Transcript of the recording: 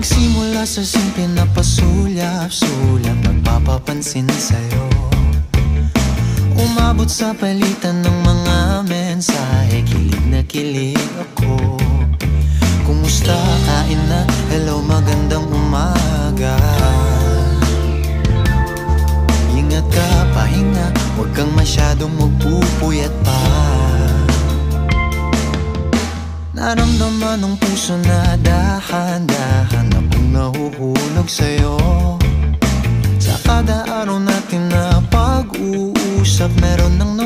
Nagsimula sa simple na pasulyap-sulyap, nagpapapansin sa'yo. Umabot sa palitan ng mga mensahe, kilig na kilig ako. Kumusta, kain na, hello, magandang umaga. Ingat ka, pahinga, huwag kang masyadong magpupuyat pa. Naramdaman ng puso na dahan-dahan na pang nahuhulog sa'yo. Sa kada araw natin na pag-uusap, meron ng